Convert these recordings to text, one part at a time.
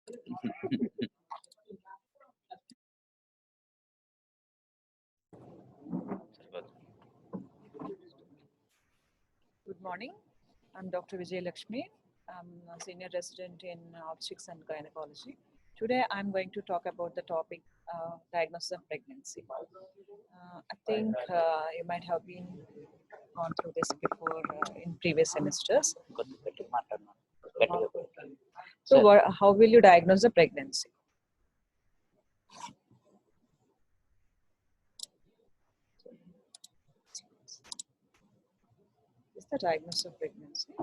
Good morning. I'm Dr. Vijaya Lakshmi. I'm a senior resident in obstetrics and gynecology. Today, I'm going to talk about the topic diagnosis of pregnancy. I think you might have been gone through this before in previous semesters. So, how will you diagnose the pregnancy? Is the diagnosis of pregnancy?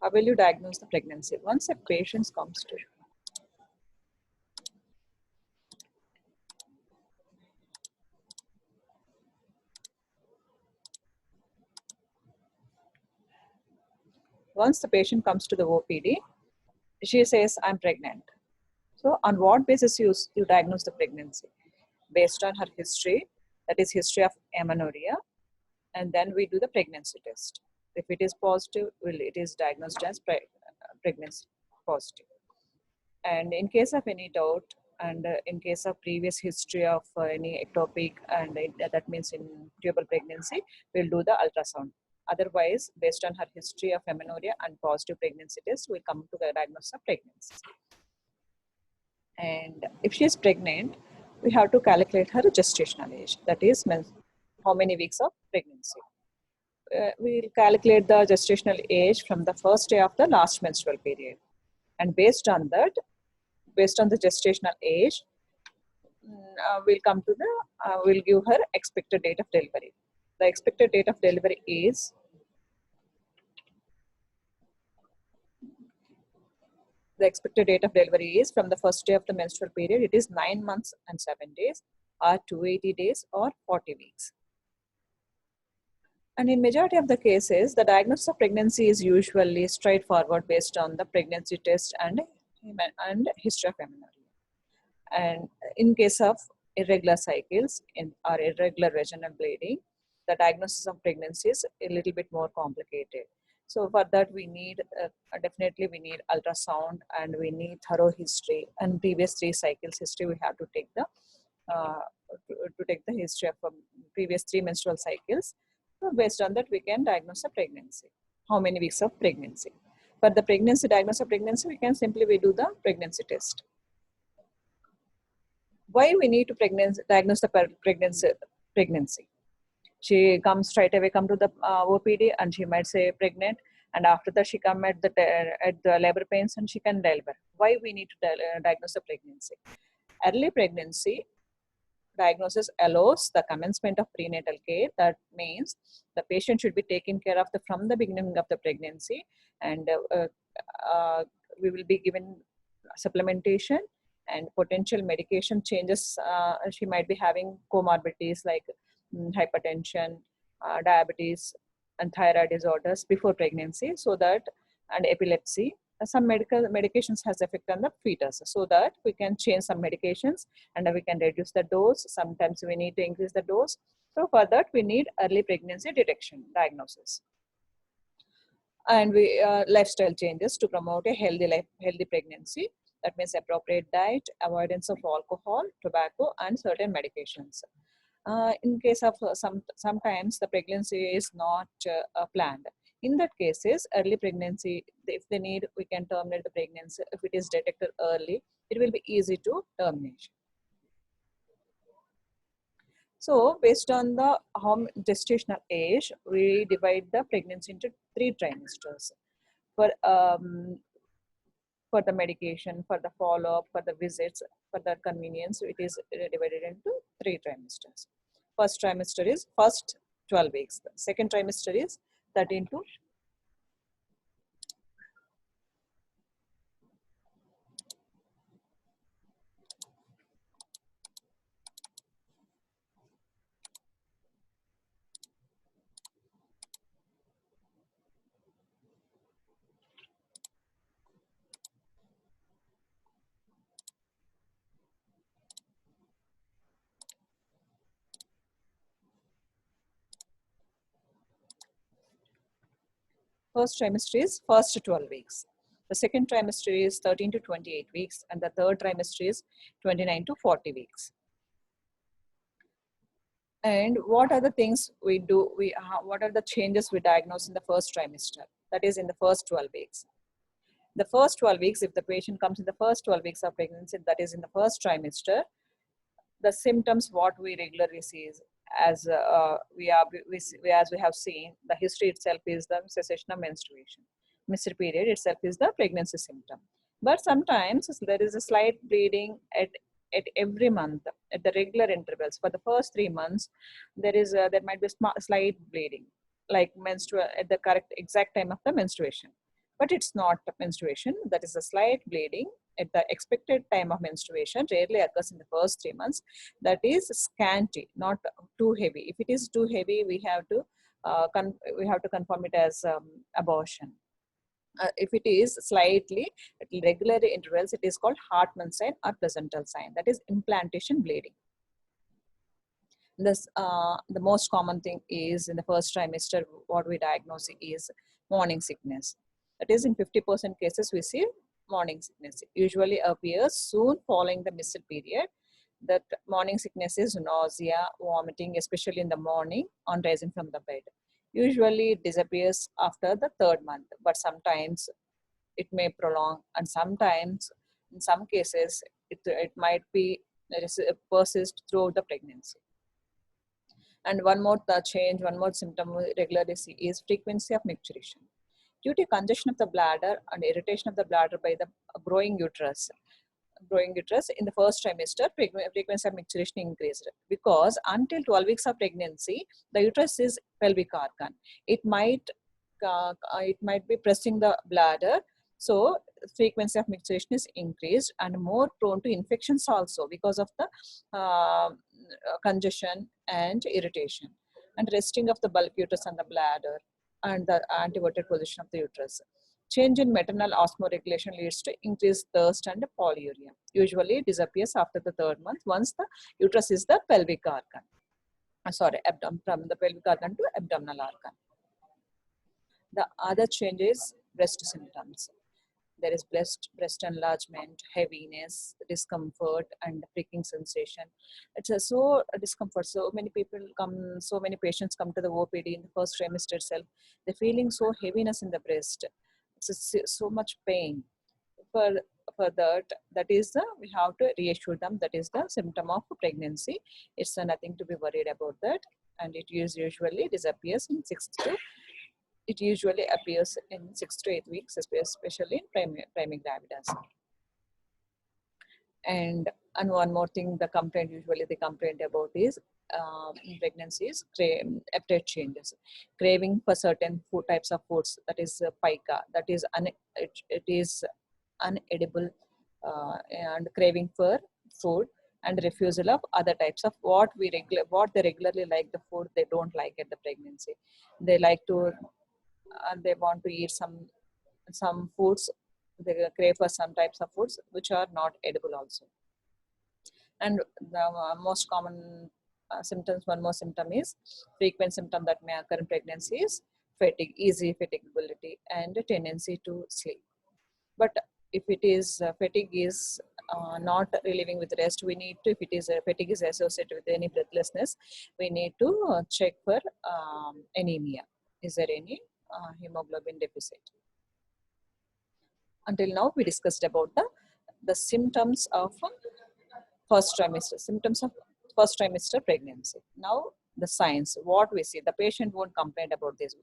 How will you diagnose the pregnancy? Once a patient comes to you, once the patient comes to the OPD, she says, I'm pregnant. So on what basis you diagnose the pregnancy? Based on her history, that is history of amenorrhea, and then we do the pregnancy test. If it is positive, it is diagnosed as pregnancy positive. And in case of any doubt, and in case of previous history of any ectopic, and that means in tubal pregnancy, we'll do the ultrasound. Otherwise, based on her history of amenorrhea and positive pregnancy test, we'll come to the diagnosis of pregnancy. And if she is pregnant, we have to calculate her gestational age. That is, how many weeks of pregnancy. We'll calculate the gestational age from the first day of the last menstrual period. And based on that, based on the gestational age, we'll come to the, we'll give her expected date of delivery. The expected date of delivery is the expected date of delivery is from the first day of the menstrual period. It is 9 months and 7 days, or 280 days, or 40 weeks. And in majority of the cases, the diagnosis of pregnancy is usually straightforward based on the pregnancy test and history of amenorrhea. And in case of irregular cycles or irregular vaginal bleeding, the diagnosis of pregnancy is a little bit more complicated. So for that, we need definitely we need ultrasound, and we need thorough history and previous 3 cycles history. We have to take the history of previous 3 menstrual cycles. So based on that, we can diagnose a pregnancy. How many weeks of pregnancy? For the pregnancy diagnosis of pregnancy, we can simply do the pregnancy test. Why we need to diagnose the pregnancy? She comes straight away, come to the OPD, and she might say pregnant, and after that she come at the labor pains and she can deliver. Why we need to diagnose the pregnancy? Early pregnancy diagnosis allows the commencement of prenatal care. That means the patient should be taken care of from the beginning of the pregnancy, and we will be given supplementation and potential medication changes. She might be having comorbidities like hypertension, diabetes, and thyroid disorders before pregnancy, so that, and epilepsy. Some medications has effect on the fetus, so that we can change some medications and we can reduce the dose. Sometimes we need to increase the dose. So for that, we need early pregnancy detection diagnosis. And we lifestyle changes to promote a healthy pregnancy. That means appropriate diet, avoidance of alcohol, tobacco, and certain medications. In case of sometimes the pregnancy is not planned. In that cases, early pregnancy, if they need, we can terminate the pregnancy. If it is detected early, it will be easy to terminate. So based on the gestational age, we divide the pregnancy into 3 trimesters. For the medication, for the follow-up, for the visits, for the convenience, it is divided into 3 trimesters. First trimester is first 12 weeks. The second trimester is 13 to first trimester is first 12 weeks. The second trimester is 13 to 28 weeks, and the third trimester is 29 to 40 weeks. And what are the things we do? What are the changes we diagnose in the first trimester? That is in the first 12 weeks. The first 12 weeks, if the patient comes in the first 12 weeks of pregnancy, that is in the first trimester, the symptoms what we regularly see is, as as we have seen, the history itself is the cessation of menstruation. Missed period itself is the pregnancy symptom. But sometimes there is a slight bleeding at every month at the regular intervals. For the first 3 months, there might be slight bleeding, like menstrual at the correct exact time of the menstruation. But it's not menstruation. That is a slight bleeding at the expected time of menstruation. Rarely occurs in the first 3 months. That is scanty, not too heavy. If it is too heavy, we have to confirm it as abortion. If it is slightly at regular intervals, it is called Hartmann sign or placental sign. That is implantation bleeding. The most common thing is in the first trimester, what we diagnose is morning sickness. That is, in 50% cases, we see morning sickness. It usually appears soon following the missed period. That morning sickness is nausea, vomiting, especially in the morning on rising from the bed. Usually it disappears after the 3rd month, but sometimes it may prolong, and sometimes in some cases it might be persist throughout the pregnancy. And one more symptom we regularly see is frequency of micturition. Due to congestion of the bladder and irritation of the bladder by the growing uterus in the first trimester, frequency of micturition increased, because until 12 weeks of pregnancy, the uterus is pelvic organ. It might be pressing the bladder, so frequency of micturition is increased, and more prone to infections also because of the congestion and irritation, and resting of the bulk uterus and the bladder, and the anteverted position of the uterus. Change in maternal osmoregulation leads to increased thirst and polyuria. Usually disappears after the 3rd month once the uterus is the pelvic organ. From the pelvic organ to abdominal organ. The other change is breast symptoms. There is breast enlargement, heaviness, discomfort, and pricking sensation. It's a discomfort. So many patients come to the OPD in the first trimester itself. They're feeling so heaviness in the breast. It's so much pain. For that is we have to reassure them that is the symptom of pregnancy. It's nothing to be worried about that, and it usually disappears in 6 to it usually appears in 6 to 8 weeks, especially in primigravidas. And one more thing, they complain about is in pregnancies, appetite changes, craving for certain food types of foods. That is pica. That is it is unedible, and craving for food, and refusal of other types of what they regularly like the food they don't like at the pregnancy. They like to they want to eat some foods. They crave for some types of foods which are not edible also. And the most common one more symptom is frequent symptom that may occur in pregnancy is fatigue, easy fatigability, and a tendency to sleep. But if it is fatigue is not relieving with rest, we need to, if it is fatigue is associated with any breathlessness, we need to check for anemia. Is there any hemoglobin deficit? Until now, we discussed about the symptoms of first trimester pregnancy. Now, the signs, what we see, the patient won't complain about this.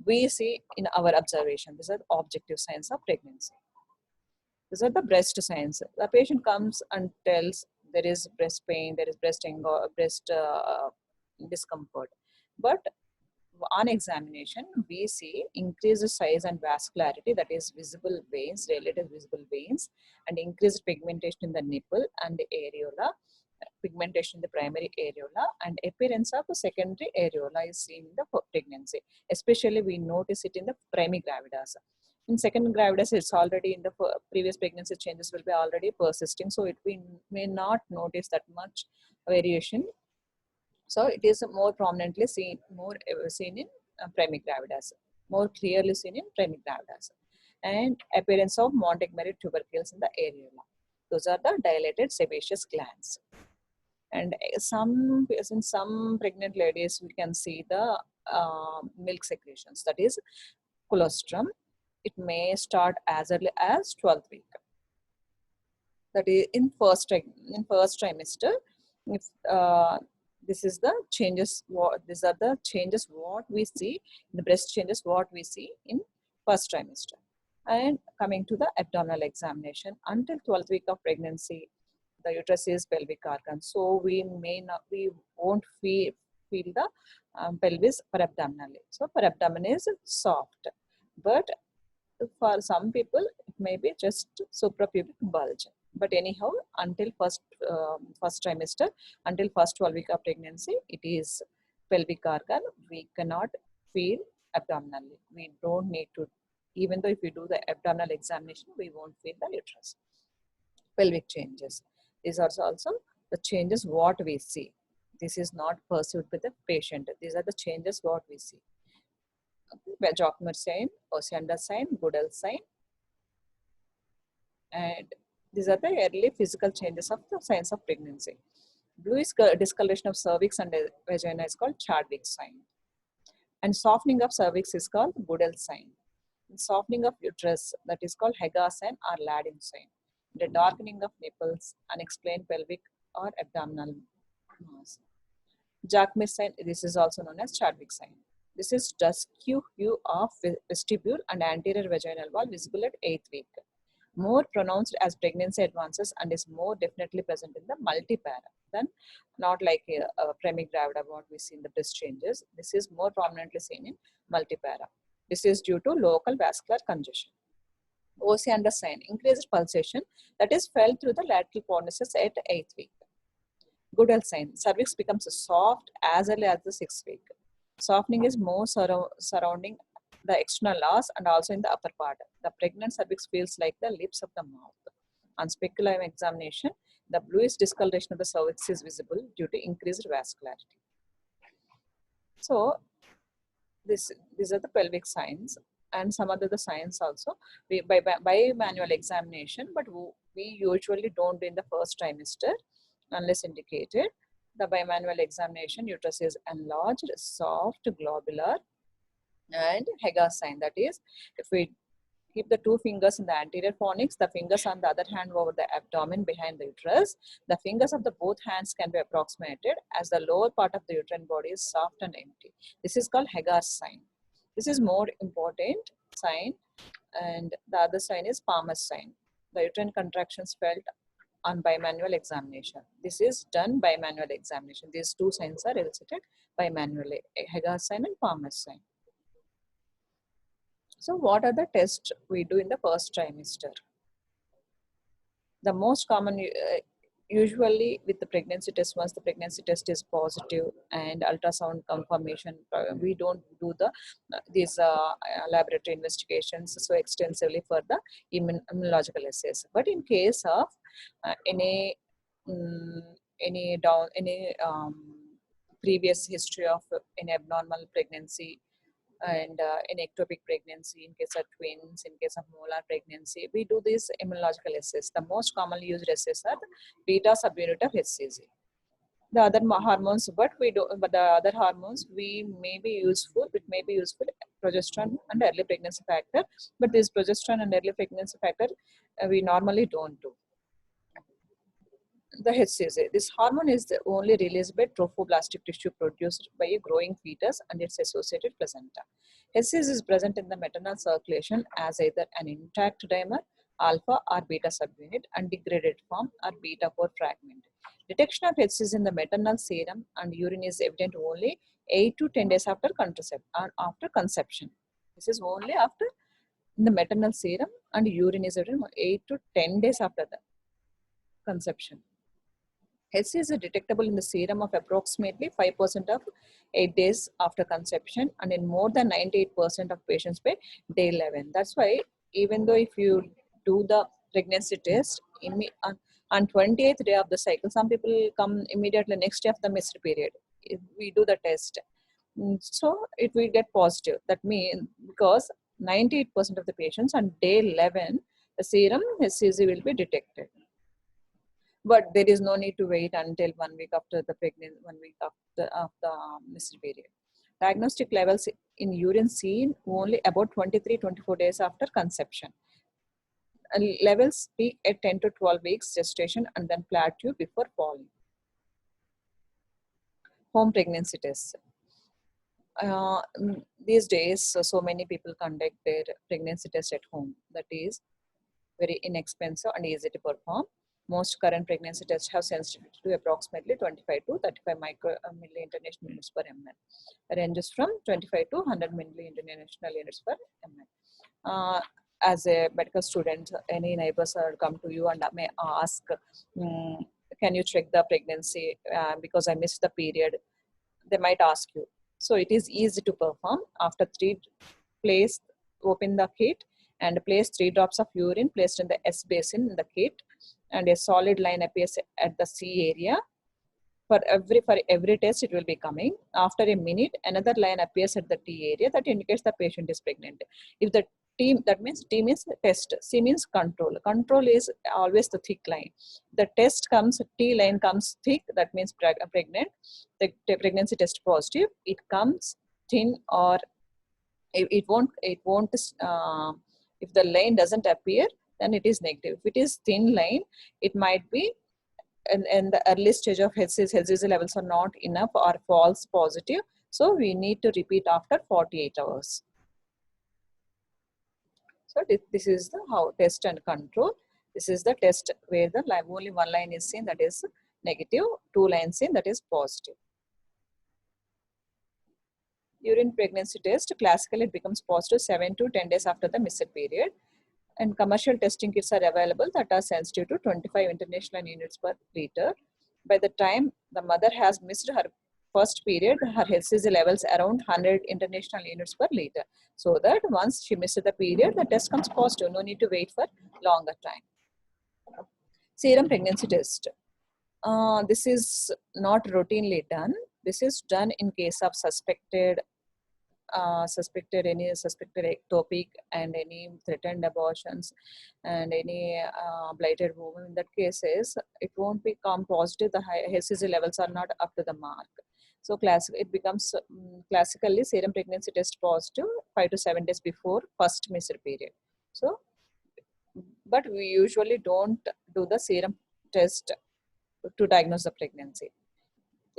We see in our observation, these are the objective signs of pregnancy. These are the breast signs. The patient comes and tells there is breast pain, there is breast discomfort. But on examination, we see increased size and vascularity, that is visible veins, relative visible veins, and increased pigmentation in the nipple and the areola, pigmentation in the primary areola, and appearance of a secondary areola is seen in the pregnancy. Especially we notice it in the primigravidas. In second gravidas, it's already in the previous pregnancy changes will be already persisting, so we may not notice that much variation. So it is more prominently seen in primigravidas. more clearly seen in primary gravidas. And appearance of Montgomery tubercles in the areola. Those are the dilated sebaceous glands. And in some pregnant ladies, we can see the milk secretions, that is colostrum. It may start as early as 12th week. That is in first trimester. If this is the changes, these are the changes what we see in the breast changes what we see in first trimester. And coming to the abdominal examination, until 12th week of pregnancy, the uterus is pelvic organ, so we won't feel the pelvis parabdominally. So parabdomen is soft, but for some people it may be just suprapubic bulge. But anyhow, until first trimester, until first 12 week of pregnancy, it is pelvic organ. We cannot feel abdominally. We don't need to, even though if we do the abdominal examination, we won't feel the uterus. Pelvic changes. These are also the changes what we see. This is not pursued with the patient. These are the changes what we see. Jochmer sign, Osiander sign, Goodell sign, and these are the early physical changes of the signs of pregnancy. Blue is discoloration of cervix and vagina is called Chadwick sign, and softening of cervix is called Goodell sign. And softening of uterus, that is called Hagar sign or Ladin sign. The darkening of nipples, unexplained pelvic or abdominal mass. Jacquemus sign, this is also known as Chadwick sign. This is dusky hue of vestibule and anterior vaginal wall visible at 8th week. More pronounced as pregnancy advances and is more definitely present in the multipara than not like primary gravida what we see in the breast changes. This is more prominently seen in multipara. This is due to local vascular congestion. Osiander sign, increased pulsation that is felt through the lateral cornices at 8th week. Goodell sign, cervix becomes soft as early as the 6th week. Softening is more surrounding the external os and also in the upper part. The pregnant cervix feels like the lips of the mouth. On speculum examination, the bluish discoloration of the cervix is visible due to increased vascularity. So these are the pelvic signs, and some other the signs also by manual examination, but we usually don't do in the first trimester unless indicated. The bimanual examination, uterus is enlarged, soft, globular, and Hagar sign, that is, if we keep the two fingers in the anterior fornix, the fingers on the other hand over the abdomen behind the uterus, the fingers of the both hands can be approximated as the lower part of the uterine body is soft and empty. This is called Hagar sign. This is more important sign, and the other sign is Palmer's sign. The uterine contractions felt on bimanual examination. This is done by manual examination. These two signs are elicited by manually, Hagar sign and Palmer's sign. So what are the tests we do in the first trimester? The most common, usually with the pregnancy test, once the pregnancy test is positive and ultrasound confirmation, we don't do these laboratory investigations so extensively for the immunological assays. But in case of any previous history of an abnormal pregnancy and in ectopic pregnancy, in case of twins, in case of molar pregnancy, we do these immunological assays. The most commonly used assays are the beta subunit of HCG. The other hormones, but the other hormones we may be useful. It may be useful progesterone and early pregnancy factor, but this progesterone and early pregnancy factor we normally don't do. The HCG. This hormone is only released by trophoblastic tissue produced by a growing fetus and its associated placenta. HCG is present in the maternal circulation as either an intact dimer, alpha or beta subunit, and degraded form or beta 4 fragment. Detection of HCG in the maternal serum and urine is evident only 8 to 10 days after conception. This is only after in the maternal serum, and urine is evident 8 to 10 days after the conception. HCG is detectable in the serum of approximately 5% of 8 days after conception and in more than 98% of patients by day 11. That's why even though if you do the pregnancy test on 28th day of the cycle, some people come immediately next day of the menstrual period. If we do the test, So it will get positive. That means because 98% of the patients on day 11, the serum HCG will be detected. But there is no need to wait until 1 week after the pregnancy, 1 week of the menstrual period. Diagnostic levels in urine seen only about 23-24 days after conception. And levels peak at 10 to 12 weeks gestation and then plateau before falling. Home pregnancy tests. These days, so many people conduct their pregnancy test at home. That is very inexpensive and easy to perform. Most current pregnancy tests have sensitivity to approximately 25 to 35 milli international units per ml. Ranges from 25 to 100 milli international units per ml. As a medical student, any neighbors come to you and may ask, can you check the pregnancy because I missed the period? They might ask you. So it is easy to perform. After place, open the kit and place 3 drops of urine placed in the S basin in the kit, and a solid line appears at the C area. For every test, it will be coming. After a minute, another line appears at the T area that indicates the patient is pregnant. If the T, that means T means test, C means control. Control is always the thick line. The test comes, T line comes thick, that means pregnant. The pregnancy test positive. It comes thin or it won't if the line doesn't appear, then it is negative. If it is thin line, it might be in the early stage of HCG levels are not enough or false positive. So we need to repeat after 48 hours. So this is the how test and control. This is the test where the only one line is seen, that is negative, 2 lines seen, that is positive. Urine pregnancy test, classically it becomes positive 7 to 10 days after the missed period. And commercial testing kits are available that are sensitive to 25 international units per liter. By the time the mother has missed her first period, her HCG levels around 100 international units per liter. So that once she missed the period, the test comes positive. No need to wait for longer time. Serum pregnancy test. This is not routinely done. This is done in case of suspected ectopic and any threatened abortions and any blighted woman. In that cases, it won't become positive. The HCG levels are not up to the mark. So it becomes classically serum pregnancy test positive 5 to 7 days before first missed period. So, but we usually don't do the serum test to diagnose the pregnancy.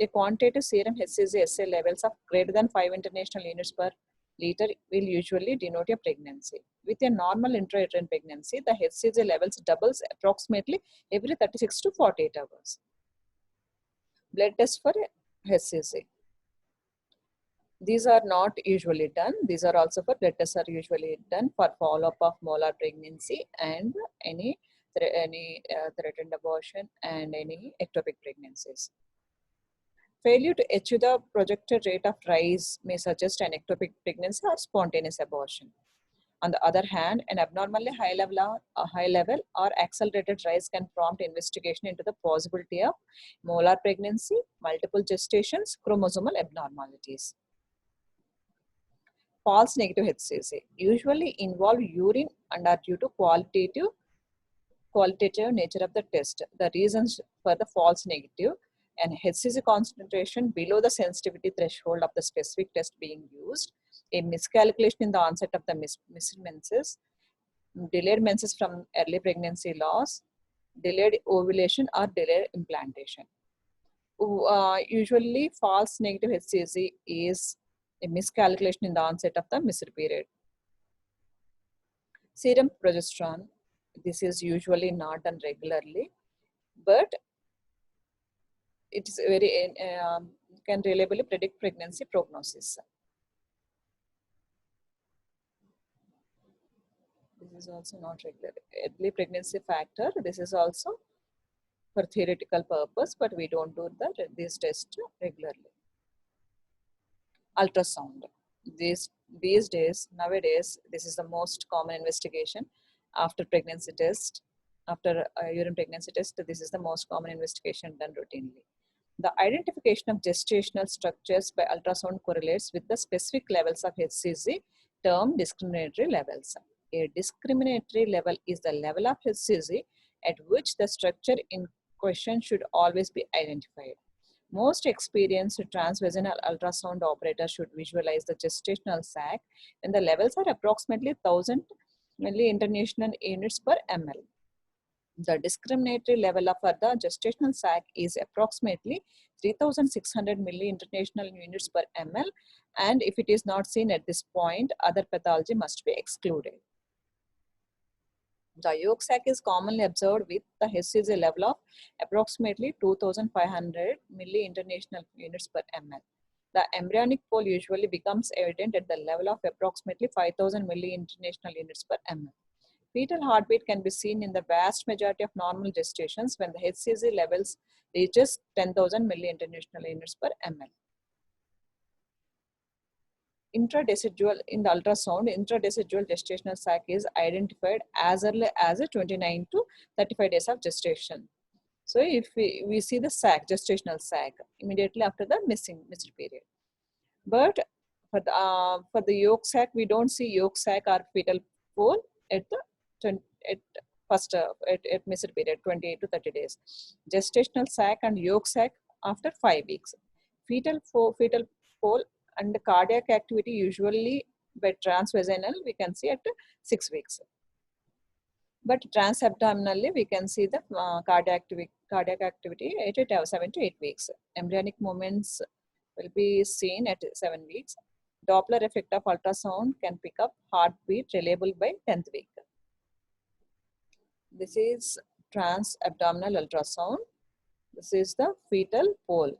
A quantitative serum HCG assay levels of greater than 5 international units per liter will usually denote a pregnancy. With a normal intrauterine pregnancy, the HCG levels doubles approximately every 36 to 48 hours. Blood test for HCG. These are not usually done. These are also for blood tests are usually done for follow-up of molar pregnancy and any threatened abortion and any ectopic pregnancies. Failure to achieve the projected rate of rise may suggest an ectopic pregnancy or spontaneous abortion. On the other hand, an abnormally high level or accelerated rise can prompt investigation into the possibility of molar pregnancy, multiple gestations, chromosomal abnormalities. False negative HCG usually involve urine and are due to qualitative nature of the test. The reasons for the false negative: and HCG concentration below the sensitivity threshold of the specific test being used, a miscalculation in the onset of the missed menses, delayed menses from early pregnancy loss, delayed ovulation or delayed implantation. Usually false negative HCG is a miscalculation in the onset of the missed period. Serum progesterone, this is usually not done regularly, but it is very can reliably predict pregnancy prognosis. This is also not regular. Early pregnancy factor, this is also for theoretical purpose, but we don't do this test regularly. Ultrasound. These days, nowadays, this is the most common investigation after pregnancy test. After urine pregnancy test, this is the most common investigation done routinely. The identification of gestational structures by ultrasound correlates with the specific levels of HCG termed discriminatory levels. A discriminatory level is the level of HCG at which the structure in question should always be identified. Most experienced transvaginal ultrasound operators should visualize the gestational sac when the levels are approximately 1000 milli-international units per ml. The discriminatory level for the gestational sac is approximately 3600 milli-international units per ml, and if it is not seen at this point, other pathology must be excluded. The yolk sac is commonly observed with the HCG level of approximately 2500 milli-international units per ml. The embryonic pole usually becomes evident at the level of approximately 5000 milli-international units per ml. Fetal heartbeat can be seen in the vast majority of normal gestations when the HCG levels reaches 10,000 milli-international units per ml. Intradecidual in the ultrasound, intradecidual gestational sac is identified as early as 29 to 35 days of gestation. So if we see the sac, gestational sac, immediately after the missed period. But for the yolk sac, we don't see yolk sac or fetal pole at the at missed period, 28 to 30 days. Gestational sac and yolk sac after 5 weeks. Fetal pole and cardiac activity usually by transvaginal we can see at 6 weeks. But transabdominally we can see the cardiac activity at 7 to 8 weeks. Embryonic movements will be seen at 7 weeks. Doppler effect of ultrasound can pick up heartbeat reliable by 10th week. This is transabdominal ultrasound. This is the fetal pole.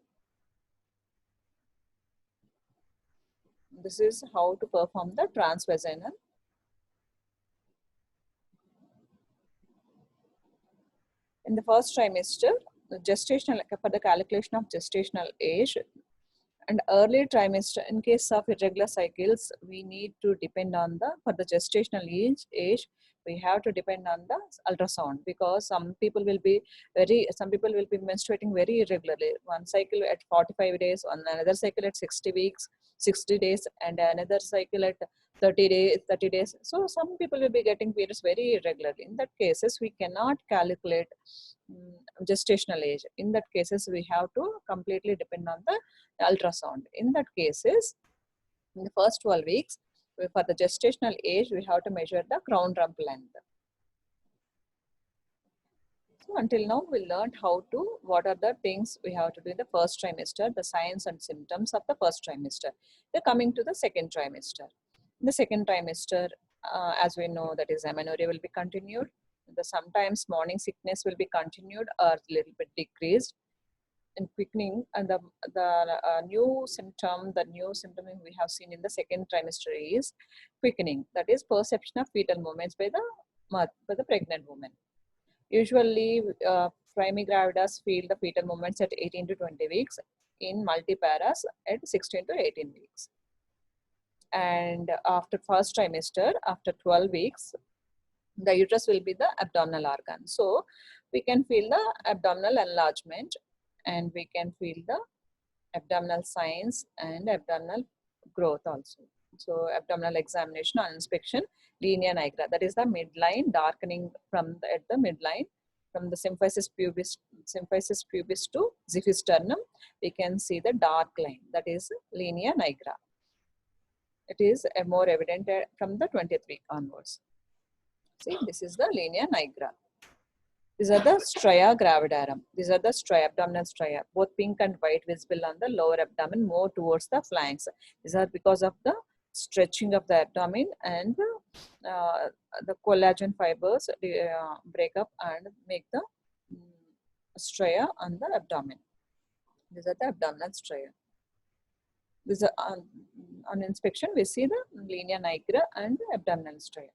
This is how to perform the transvaginal. In the first trimester, the gestational, for the calculation of gestational age, and early trimester, in case of irregular cycles, we need to depend on for the gestational age, we have to depend on the ultrasound, because some people will be menstruating very irregularly. One cycle at 45 days, another cycle at 60 days, and another cycle at 30 days. So some people will be getting periods very irregularly. In that cases, we cannot calculate gestational age. In that cases, we have to completely depend on the ultrasound. In that cases, in the first 12 weeks, for the gestational age, we have to measure the crown rump length. So until now, we learned what are the things we have to do in the first trimester, the signs and symptoms of the first trimester. They're coming to the second trimester. In the second trimester, as we know, that is amenorrhea will be continued. Sometimes morning sickness will be continued or a little bit decreased. In quickening, and the new symptom we have seen in the second trimester is quickening. That is perception of fetal movements by the pregnant woman. Usually, primigravidas feel the fetal movements at 18 to 20 weeks. In multiparas at 16 to 18 weeks. And after first trimester, after 12 weeks, the uterus will be the abdominal organ. So we can feel the abdominal enlargement, and we can feel the abdominal signs and abdominal growth also. So abdominal examination on inspection, linea nigra, that is the midline darkening at the midline from the symphysis pubis to xiphisternum. We can see the dark line, that is linea nigra. It is more evident from the 20th week onwards. See, this is the linea nigra. These are the stria gravidarum. These are the stria, abdominal stria, both pink and white, visible on the lower abdomen, more towards the flanks. These are because of the stretching of the abdomen, and the collagen fibers break up and make the stria on the abdomen. These are the abdominal stria. These are on inspection, we see the linea nigra and the abdominal stria.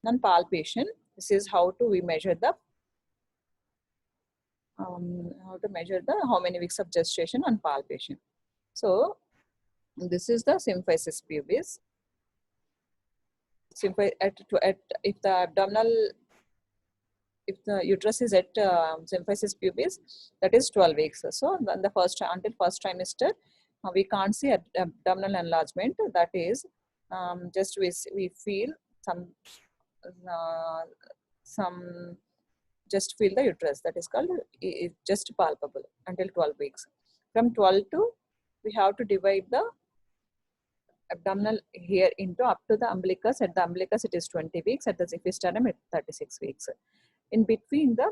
On palpation, this is how we measure the how many weeks of gestation on palpation. So this is the symphysis pubis. If the if the uterus is at symphysis pubis, that is 12 weeks. So then the first until first trimester, we can't see abdominal enlargement. That is just we feel some uh, some just feel the uterus. That is called just palpable until 12 weeks. From 12 to we have to divide the abdominal here into up to the umbilicus. At the umbilicus it is 20 weeks. At the xiphisternum it 36 weeks. In between the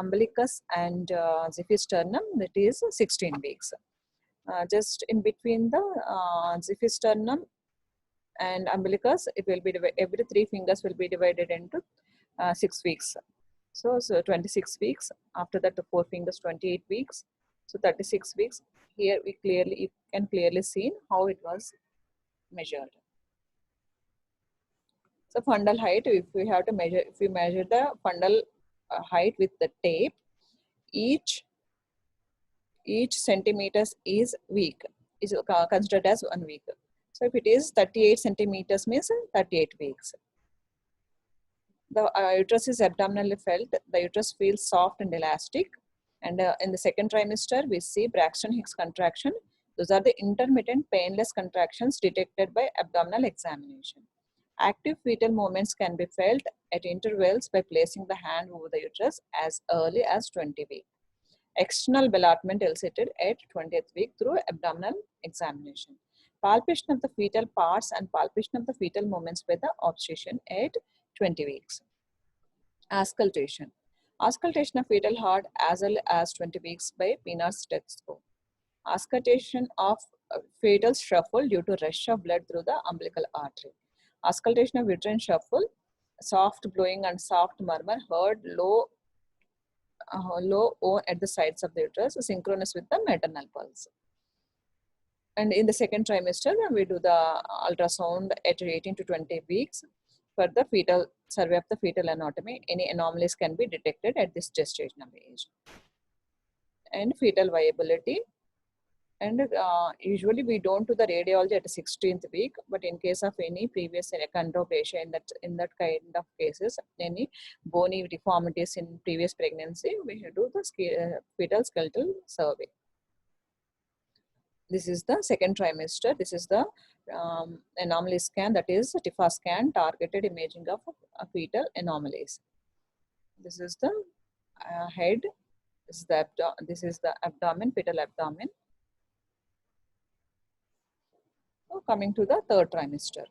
umbilicus and xiphisternum it is 16 weeks. Just in between the xiphisternum and umbilicus, it will be every 3 fingers will be divided into 6 weeks. So 26 weeks. After that, the 4 fingers 28 weeks. So 36 weeks. Here you can clearly see how it was measured. So fundal height, if we measure the fundal height with the tape, each centimeters is week, is considered as 1 week. So if it is 38 centimeters means 38 weeks. The uterus is abdominally felt. The uterus feels soft and elastic. And in the second trimester, we see Braxton Hicks contraction. Those are the intermittent painless contractions detected by abdominal examination. Active fetal movements can be felt at intervals by placing the hand over the uterus as early as 20 weeks. External ballotment elicited at 20th week through abdominal examination. Palpation of the fetal parts and palpation of the fetal movements by the obstetrician at 20 weeks. Auscultation. Auscultation of fetal heart as early as 20 weeks by Pinar's stethoscope. Auscultation of fetal shuffle due to rush of blood through the umbilical artery. Auscultation of uterine shuffle, soft blowing and soft murmur heard low O at the sides of the uterus, synchronous with the maternal pulse. And in the second trimester, we do the ultrasound at 18 to 20 weeks for the fetal survey of the fetal anatomy. Any anomalies can be detected at this gestational age. And fetal viability. And usually we don't do the radiology at the 16th week, but in case of any previous achondroplasia, in that kind of cases, any bony deformities in previous pregnancy, we do the fetal skeletal survey. This is the second trimester. This is the anomaly scan, that is TIFA scan, targeted imaging of fetal anomalies. This is the head. This is the abdomen, fetal abdomen. So coming to the third trimester,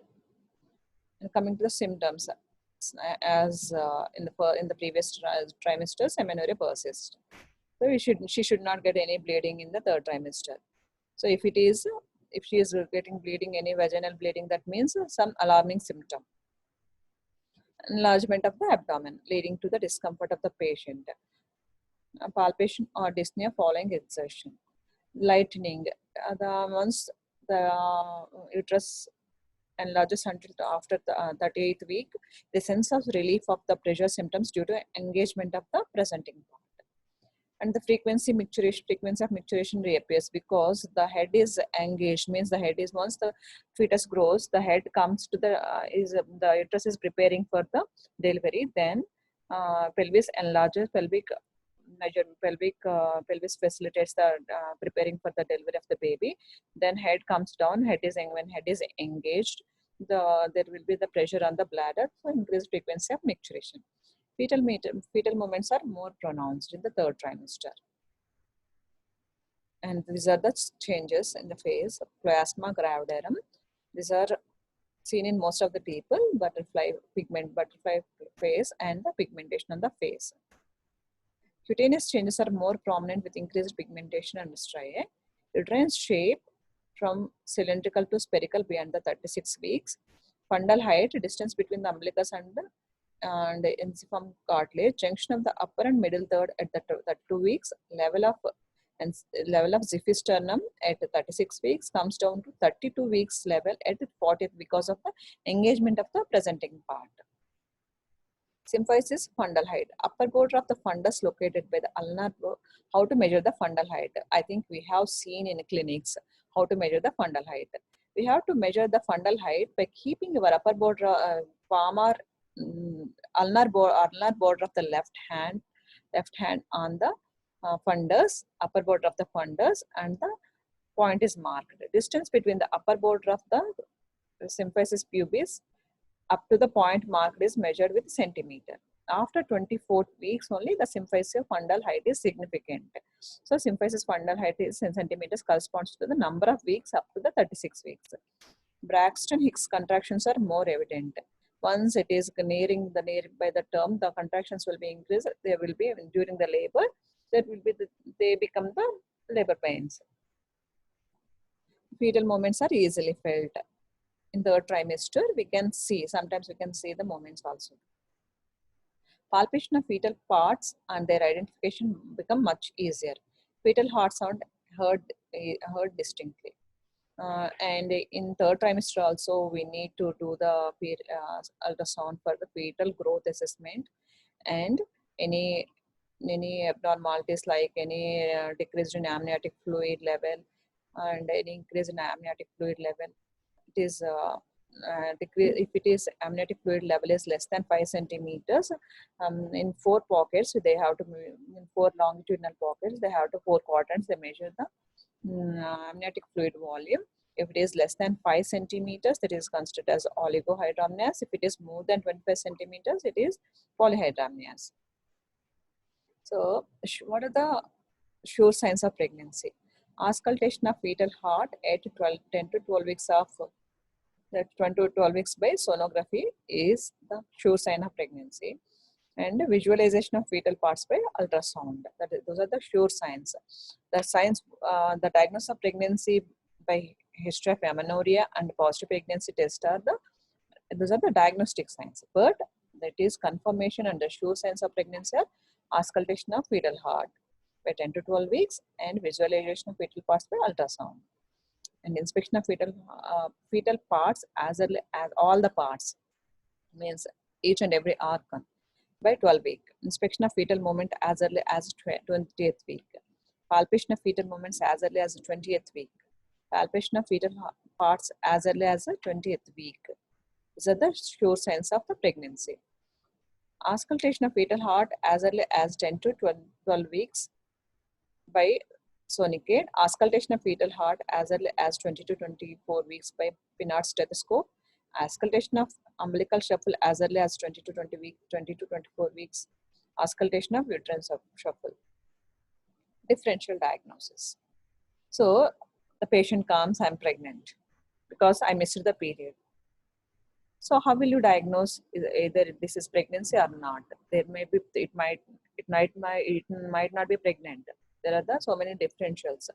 and coming to the symptoms, as in the previous trimester, amenorrhea persists. So she should not get any bleeding in the third trimester. So if she is getting bleeding, any vaginal bleeding, that means some alarming symptom. Enlargement of the abdomen leading to the discomfort of the patient. Palpation or dyspnea following exertion. Lightening. Once the uterus enlarges until after the 38th week, the sense of relief of the pressure symptoms due to engagement of the presenting part. And the frequency of micturition reappears because the head is engaged, means the head is, once the fetus grows, the head comes to the the uterus is preparing for the delivery. Then pelvis enlarges, pelvis facilitates the preparing for the delivery of the baby. Then head comes down. When head is engaged, there will be the pressure on the bladder, so increased frequency of micturition. Fetal movements are more pronounced in the third trimester. And these are the changes in the face. Plasma gravidarum. These are seen in most of the people. Butterfly face and the pigmentation on the face. Cutaneous changes are more prominent with increased pigmentation and striae. Uterine shape from cylindrical to spherical beyond the 36 weeks. Fundal height, distance between the umbilicus and the ensiform cartilage, junction of the upper and middle third at the 2 weeks, level of xiphisternum at 36 weeks comes down to 32 weeks level at the 40th because of the engagement of the presenting part. Symphysis fundal height. Upper border of the fundus located by the ulnar. How to measure the fundal height? I think we have seen in clinics how to measure the fundal height. We have to measure the fundal height by keeping your upper border palmar ulnar border of the left hand on the fundus, upper border of the fundus, and the point is marked. Distance between the upper border of the symphysis pubis up to the point marked is measured with centimeter. After 24 weeks only, the symphysis fundal height is significant. So symphysis fundal height is in centimeters corresponds to the number of weeks up to the 36 weeks. Braxton Hicks contractions are more evident. Once it is nearing by the term, the contractions will be increased. There will be during the labor. There will be they become the labor pains. Fetal movements are easily felt. In the trimester, we can see, sometimes we can see the movements also. Palpation of fetal parts and their identification become much easier. Fetal heart sound heard distinctly. And in third trimester also, we need to do the ultrasound for the fetal growth assessment, and any abnormalities like any decrease in amniotic fluid level and any increase in amniotic fluid level. It is decrease if it is amniotic fluid level is less than 5 centimeters. In 4 pockets, they have to in 4 longitudinal pockets. They have to 4 quadrants. They measure the amniotic fluid volume. If it is less than 5 centimeters, that is considered as oligohydramnios. If it is more than 25 centimeters, it is polyhydramnios. So, what are the sure signs of pregnancy? Auscultation of fetal heart at 10 to 12 weeks of that 20 to 12 weeks by sonography is the sure sign of pregnancy, and visualization of fetal parts by ultrasound. Those are the sure signs. The signs, the diagnosis of pregnancy by history of amenorrhea and positive pregnancy test are those are the diagnostic signs. But that is confirmation and the sure signs of pregnancy are auscultation of fetal heart by 10 to 12 weeks and visualization of fetal parts by ultrasound. And inspection of fetal parts as early as all the parts, means each and every organ, by 12 week. Inspection of fetal movement as early as 20th week. Palpation of fetal movements as early as 20th week. Palpation of fetal parts as early as the 20th week. These are the sure signs of the pregnancy. Auscultation of fetal heart as early as 10 to 12 weeks by sonicate. Auscultation of fetal heart as early as 20 to 24 weeks by Pinard stethoscope. Auscultation of umbilical shuffle as early as 20 to 24 weeks. Auscultation of uterine shuffle. Differential diagnosis. So the patient comes, I'm pregnant because I missed the period. So how will you diagnose either this is pregnancy or not? There may be, it might not be pregnant. There are so many differentials.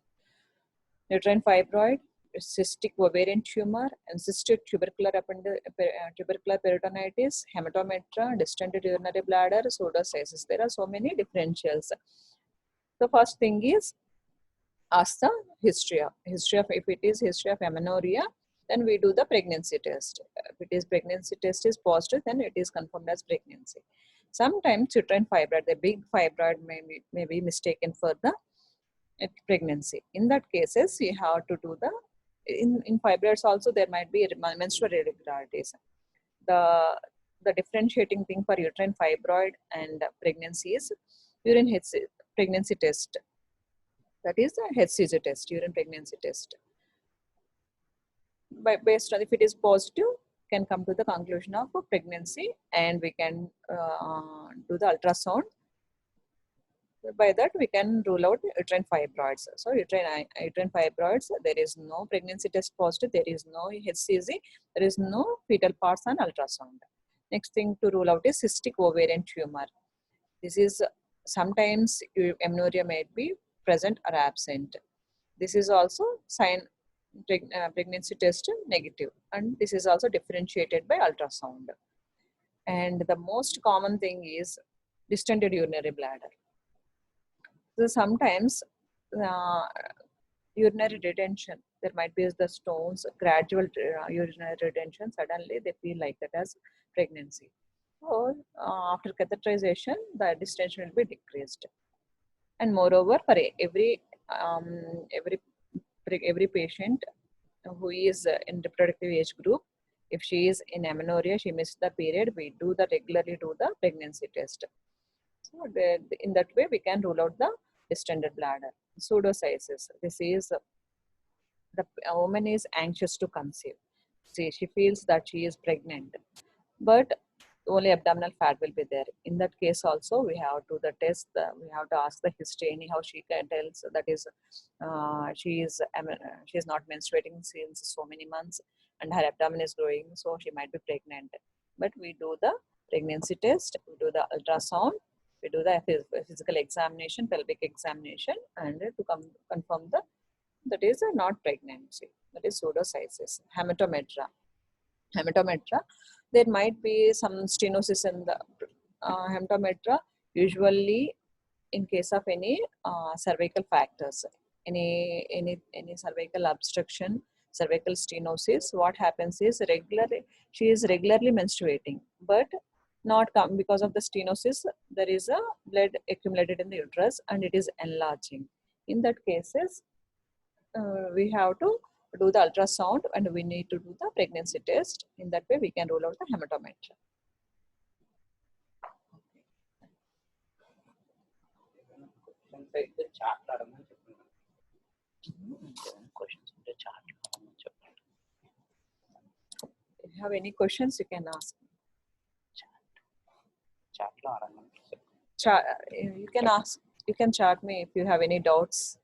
Uterine fibroid, cystic ovarian tumor, and cystic tubercular peritonitis, hematometra, distended urinary bladder, pseudocysts. There are so many differentials. The first thing is ask the history of if it is history of amenorrhea, then we do the pregnancy test. If it is pregnancy test is positive, then it is confirmed as pregnancy. Sometimes uterine fibroid, the big fibroid may be mistaken for the pregnancy. In that cases, you have to do the in fibroids also there might be menstrual irregularities. The differentiating thing for uterine fibroid and pregnancy is urine pregnancy test. That is a HCG test, urine pregnancy test. Based on if it is positive, can come to the conclusion of pregnancy, and we can do the ultrasound. By that we can rule out uterine fibroids. So uterine fibroids, there is no pregnancy test positive, there is no HCG, there is no fetal parts on ultrasound. Next thing to rule out is cystic ovarian tumor. This is sometimes amenorrhea may be present or absent. This is also pregnancy test negative, and this is also differentiated by ultrasound. And the most common thing is distended urinary bladder. So sometimes urinary retention, there might be the stones, gradual urinary retention, suddenly they feel like that as pregnancy. So after catheterization, the distension will be decreased. And moreover, for every patient who is in reproductive age group, If she is in amenorrhea, she missed the period, we do the regularly do the pregnancy test. So in that way, we can rule out the distended bladder. Pseudocyesis. This is the woman is anxious to conceive. See, she feels that she is pregnant, but only abdominal fat will be there. In that case also, we have to the test, we have to ask the history. Anyhow, she can tell that is she is not menstruating since so many months and her abdomen is growing, so she might be pregnant. But we do the pregnancy test, we do the ultrasound, we do the physical examination, pelvic examination, and to confirm the that is not pregnancy. That is pseudocyesis. Hematometra, there might be some stenosis in the hematometra, usually in case of any cervical factors, any cervical obstruction, cervical stenosis. What happens is she is regularly menstruating, but not come because of the stenosis. There is a blood accumulated in the uterus and it is enlarging. In that cases, we have to do the ultrasound and we need to do the pregnancy test. In that way, we can rule out the hematometra. If you have any questions, you can ask. You can ask. You can chat me if you have any doubts.